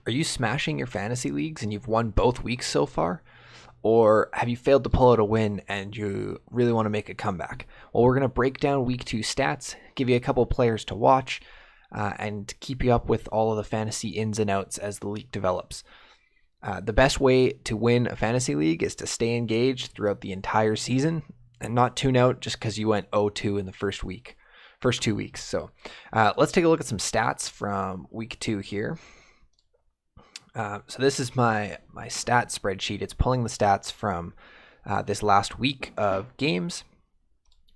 Are you smashing your fantasy leagues and you've won both weeks so far? Or have you failed to pull out a win and you really want to make a comeback? Well, we're going to break down week 2 stats, give you a couple players to watch, and keep you up with all of the fantasy ins and outs as the league develops. The best way to win a fantasy league is to stay engaged throughout the entire season and not tune out just because you went 0-2 in the first 2 weeks. So let's take a look at some stats from week 2 here. So this is my stat spreadsheet. It's pulling the stats from this last week of games.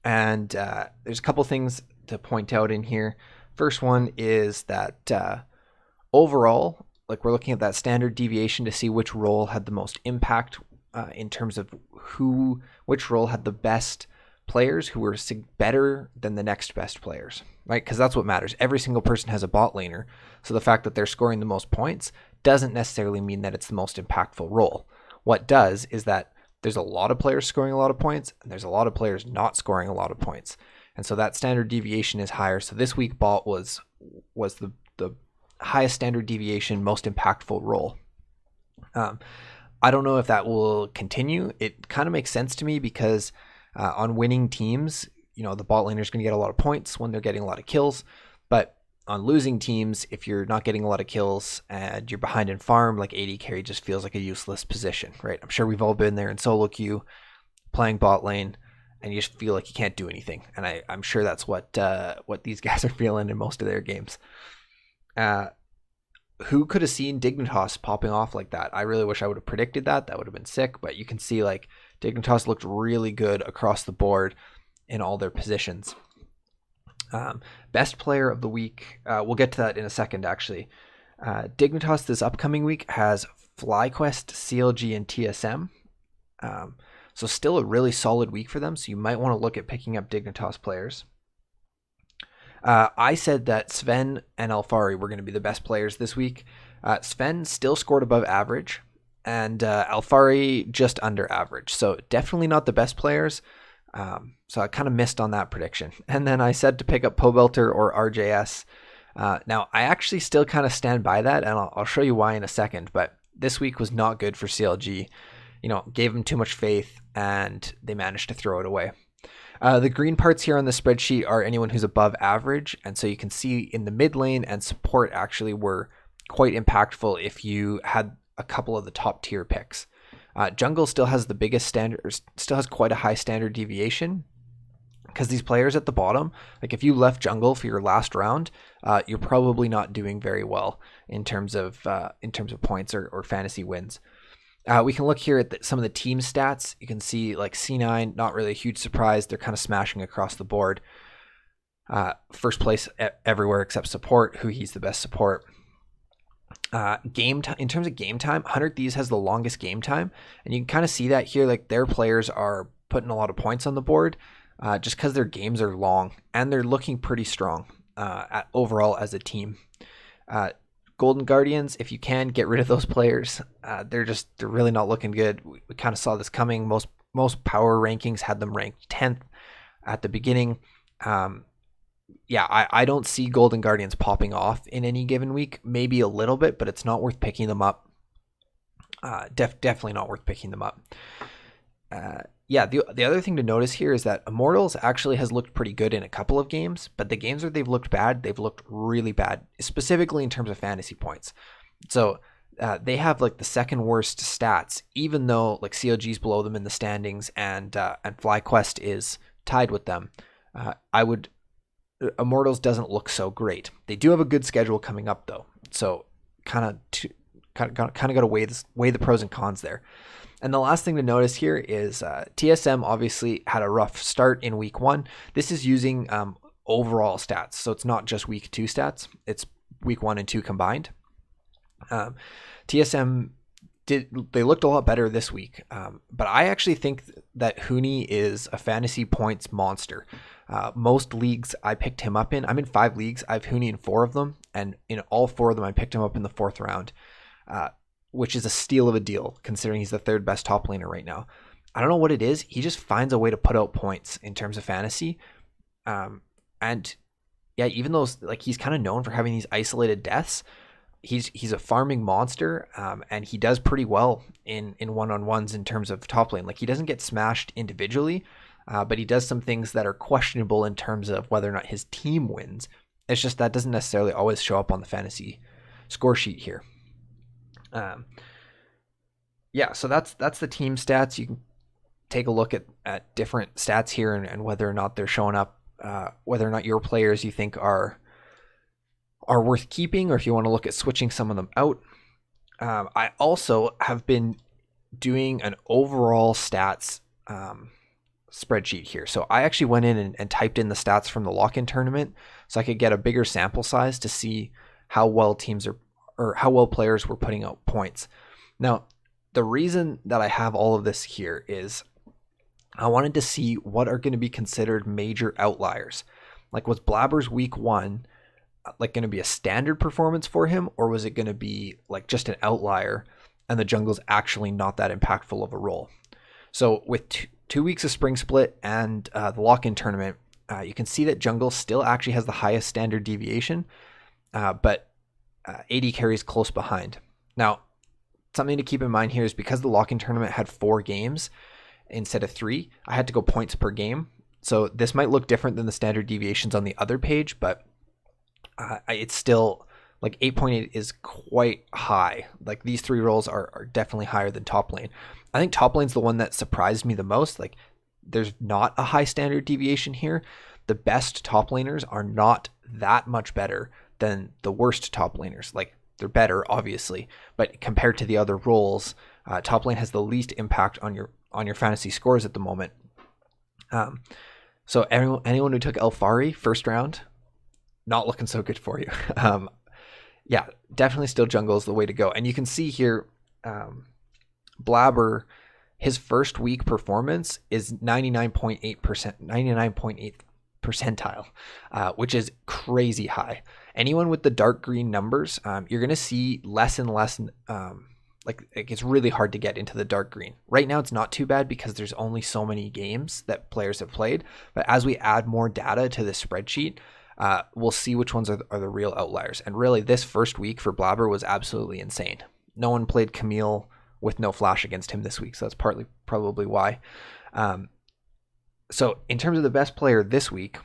And there's a couple things to point out in here. First one is that overall, like we're looking at that standard deviation to see which role had the most impact in terms of which role had the best players who were better than the next best players, right? Because that's what matters. Every single person has a bot laner. So the fact that they're scoring the most points doesn't necessarily mean that it's the most impactful role. What does is that there's a lot of players scoring a lot of points and there's a lot of players not scoring a lot of points. And so that standard deviation is higher. So this week bot was the highest standard deviation, most impactful role. I don't know if that will continue. It kind of makes sense to me because on winning teams, the bot laner is going to get a lot of points when they're getting a lot of kills. But on losing teams, if you're not getting a lot of kills and you're behind in farm, like AD carry just feels like a useless position, right? I'm sure we've all been there in solo queue playing bot lane and you just feel like you can't do anything. And I'm sure that's what these guys are feeling in most of their games. Who could have seen Dignitas popping off like that? I really wish I would have predicted that. That would have been sick. But you can see like Dignitas looked really good across the board in all their positions. Best player of the week. We'll get to that in a second, actually. Dignitas this upcoming week has FlyQuest, CLG, and TSM. So still a really solid week for them. So you might want to look at picking up Dignitas players. I said that Sven and Alfari were going to be the best players this week. Sven still scored above average, and Alfari just under average. So definitely not the best players. So I kind of missed on that prediction. And then I said to pick up Pobelter or RJS. Now, I actually still kind of stand by that, and I'll show you why in a second. But this week was not good for CLG. Gave them too much faith, and they managed to throw it away. The green parts here on the spreadsheet are anyone who's above average. And so you can see in the mid lane and support actually were quite impactful if you had a couple of the top tier picks. Jungle still has the biggest standard, still has quite a high standard deviation because these players at the bottom, like if you left jungle for your last round, you're probably not doing very well in terms of points or fantasy wins. We can look here at some of the team stats. You can see like C9, not really a huge surprise. They're kind of smashing across the board. First place everywhere except support, who he's the best support. In terms of game time, 100 Thieves has the longest game time. And you can kind of see that here, like their players are putting a lot of points on the board just because their games are long and they're looking pretty strong overall as a team. Golden Guardians, if you can get rid of those players, they're really not looking good. We kind of saw this coming. Most power rankings had them ranked 10th at the beginning. I don't see Golden Guardians popping off in any given week. Maybe a little bit, but it's not worth picking them up. Definitely not worth picking them up. The other thing to notice here is that Immortals actually has looked pretty good in a couple of games, but the games where they've looked bad, they've looked really bad, specifically in terms of fantasy points. So they have like the second worst stats, even though like CLG's below them in the standings and FlyQuest is tied with them. Immortals doesn't look so great. They do have a good schedule coming up though, so kind of got to weigh the pros and cons there. And the last thing to notice here is TSM obviously had a rough start in week 1. This is using overall stats, so it's not just week 2 stats. It's week 1 and 2 combined. TSM they looked a lot better this week, but I actually think that Huni is a fantasy points monster. Most leagues I picked him up in. I'm in 5 leagues. I have Huni in 4 of them, and in all 4 of them I picked him up in the 4th round. Which is a steal of a deal considering he's the 3rd best top laner right now. I don't know what it is. He just finds a way to put out points in terms of fantasy. And yeah, even though like he's kind of known for having these isolated deaths, he's a farming monster, and he does pretty well in one-on-ones in terms of top lane. Like, he doesn't get smashed individually, but he does some things that are questionable in terms of whether or not his team wins. It's just that doesn't necessarily always show up on the fantasy score sheet here. Yeah, so that's the team stats. You can take a look at different stats here and whether or not they're showing up, whether or not your players you think are worth keeping, or if you want to look at switching some of them out. I also have been doing an overall stats spreadsheet here. So I actually went in and typed in the stats from the lock-in tournament so I could get a bigger sample size to see how well how well players were putting out points. Now, the reason that I have all of this here is I wanted to see what are going to be considered major outliers. Like, was Blabber's week 1 like going to be a standard performance for him, or was it going to be like just an outlier and the jungle's actually not that impactful of a role? So with 2 weeks of spring split and the lock-in tournament, you can see that jungle still actually has the highest standard deviation, but AD carries close behind. Now, something to keep in mind here is because the lock-in tournament had 4 games instead of 3, I had to go points per game. So this might look different than the standard deviations on the other page, but it's still like 8.8 is quite high. Like, these 3 roles are definitely higher than top lane. I think top lane's the one that surprised me the most. Like, there's not a high standard deviation here. The best top laners are not that much better than the worst top laners. Like, they're better, obviously, but compared to the other roles, top lane has the least impact on your fantasy scores at the moment. So anyone who took Elfari first round, not looking so good for you. Yeah, definitely still jungle is the way to go. And you can see here, Blabber, his first week performance is 99.8 percentile, which is crazy high. Anyone with the dark green numbers, you're going to see less and less, like it's really hard to get into the dark green. Right now it's not too bad because there's only so many games that players have played, but as we add more data to this spreadsheet, we'll see which ones are the real outliers. And really, this first week for Blabber was absolutely insane. No one played Camille with no flash against him this week, so that's probably why. So in terms of the best player this week,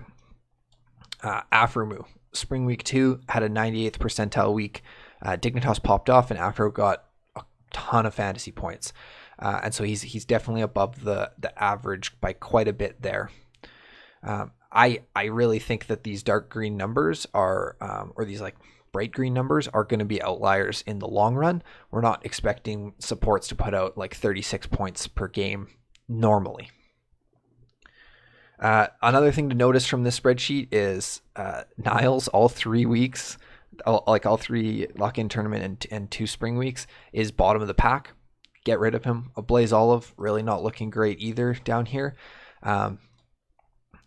Afromu, Spring Week 2 had a 98th percentile week. Dignitas popped off and Afro got a ton of fantasy points. And so he's definitely above the average by quite a bit there. I really think that these dark green numbers are, or these like bright green numbers are going to be outliers in the long run. We're not expecting supports to put out like 36 points per game normally. Another thing to notice from this spreadsheet is Niles, all 3 weeks, all 3 lock-in tournament and 2 spring weeks, is bottom of the pack. Get rid of him. A Blaze Olive, really not looking great either down here.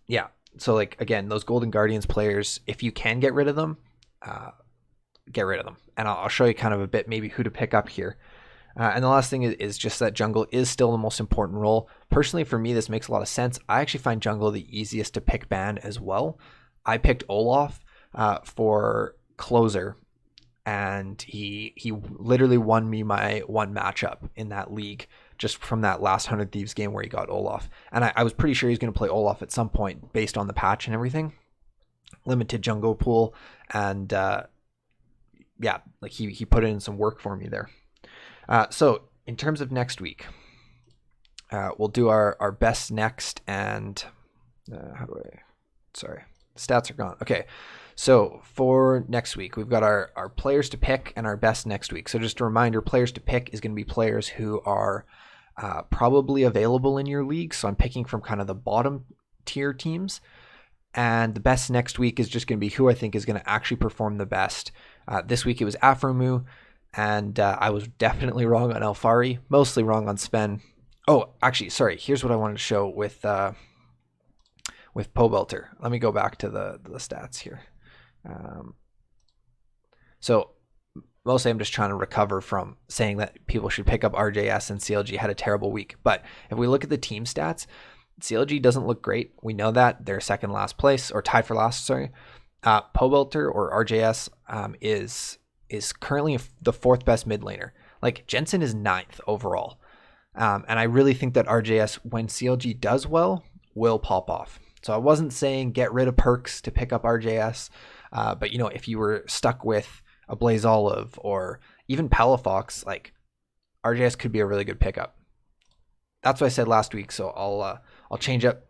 Yeah, so like, again, those Golden Guardians players, if you can get rid of them, get rid of them. And I'll show you kind of a bit maybe who to pick up here. And the last thing is just that jungle is still the most important role. Personally, for me, this makes a lot of sense. I actually find jungle the easiest to pick ban as well. I picked Olaf for closer, and he literally won me my one matchup in that league just from that last 100 Thieves game where he got Olaf. And I was pretty sure he was going to play Olaf at some point based on the patch and everything. Limited jungle pool, and yeah, like he put in some work for me there. So in terms of next week, we'll do our best next, and stats are gone. Okay, so for next week, we've got our players to pick and our best next week. So just a reminder, players to pick is going to be players who are probably available in your league. So I'm picking from kind of the bottom tier teams. And the best next week is just going to be who I think is going to actually perform the best. This week it was Afromu. And I was definitely wrong on Elfari, mostly wrong on Sven. Oh, actually, sorry. Here's what I wanted to show with Pobelter. Let me go back to the stats here. So mostly I'm just trying to recover from saying that people should pick up RJS and CLG had a terrible week. But if we look at the team stats, CLG doesn't look great. We know that. They're second last place, or tied for last, sorry. Pobelter or RJS is is currently the fourth best mid laner. Like Jensen is ninth overall. And I really think that RJS, when CLG does well, will pop off. So I wasn't saying get rid of perks to pick up RJS. But, you know, if you were stuck with a Blaze Olive or even Palafox, like RJS could be a really good pickup. That's what I said last week. So I'll change up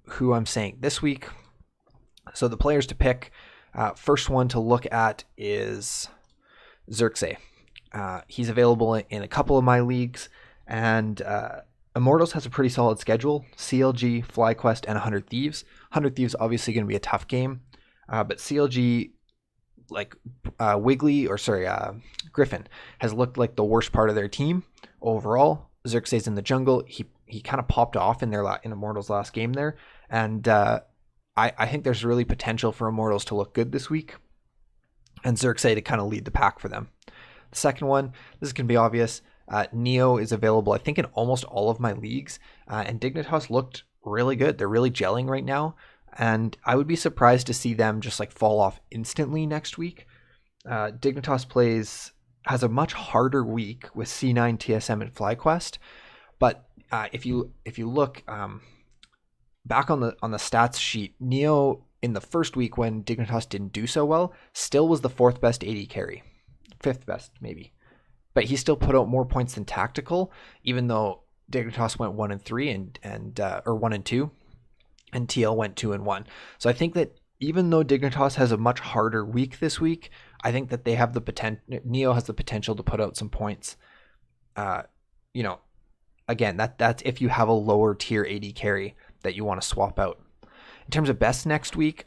who I'm saying this week. So the players to pick, first one to look at is Xerxe. He's available in a couple of my leagues, and Immortals has a pretty solid schedule: CLG, FlyQuest, and 100 Thieves. 100 Thieves obviously going to be a tough game, but CLG, like Griffin, has looked like the worst part of their team overall. Xerxe's in the jungle. He kind of popped off in Immortals' last game there, and I think there's really potential for Immortals to look good this week, and Xerxe to kind of lead the pack for them. The second one, this is going to be obvious. Neo is available, I think, in almost all of my leagues, and Dignitas looked really good. They're really gelling right now, and I would be surprised to see them just like fall off instantly next week. Dignitas has a much harder week with C9, TSM, and FlyQuest, but if you look back on the stats sheet, Neo in the first week when Dignitas didn't do so well still was the fourth best AD carry. Fifth best maybe, but he still put out more points than Tactical, even though Dignitas went 1-3 or 1-2, and TL went 2-1. So I think that even though Dignitas has a much harder week this week, I think that they have the potential. Neo has the potential to put out some points. You know, again, that's if you have a lower tier AD carry that you want to swap out. In terms of best next week,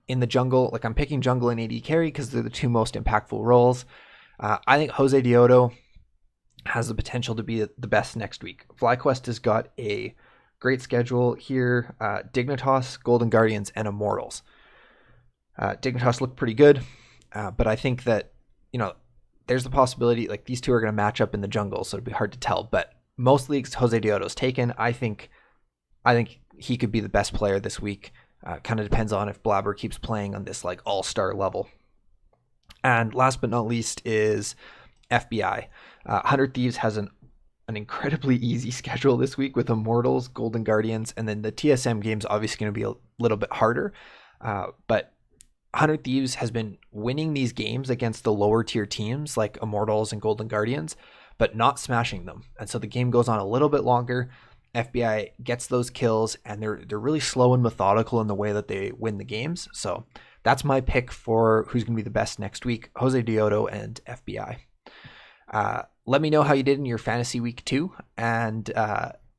in the jungle, like I'm picking jungle and AD carry because they're the two most impactful roles. I think Josedeodo has the potential to be the best next week. FlyQuest has got a great schedule here. Dignitas, Golden Guardians, and Immortals. Dignitas look pretty good, but I think that, you know, there's the possibility like these two are going to match up in the jungle, so it'd be hard to tell. But most leagues, Josedeodo's taken. I think he could be the best player this week. Kind of depends on if Blabber keeps playing on this like all-star level. And last but not least is FBI. 100 Thieves has an incredibly easy schedule this week with Immortals, Golden Guardians, and then the TSM game's obviously going to be a little bit harder. But 100 Thieves has been winning these games against the lower tier teams like Immortals and Golden Guardians, but not smashing them. And so the game goes on a little bit longer. FBI gets those kills, and they're really slow and methodical in the way that they win the games. So that's my pick for who's going to be the best next week: Josedeodo and FBI. Let me know how you did in your fantasy week 2, and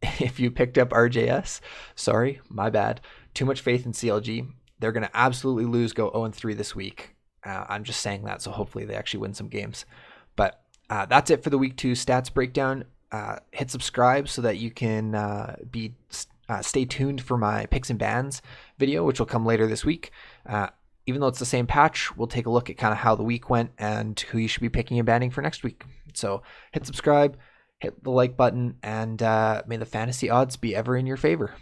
if you picked up RJS. Sorry, my bad. Too much faith in CLG. They're going to absolutely lose, go 0-3 this week. I'm just saying that, so hopefully they actually win some games. But that's it for the week 2 stats breakdown. Hit subscribe so that you can stay tuned for my picks and bans video, which will come later this week. Even though it's the same patch, we'll take a look at kind of how the week went and who you should be picking and banning for next week. So hit subscribe, hit the like button, and may the fantasy odds be ever in your favor.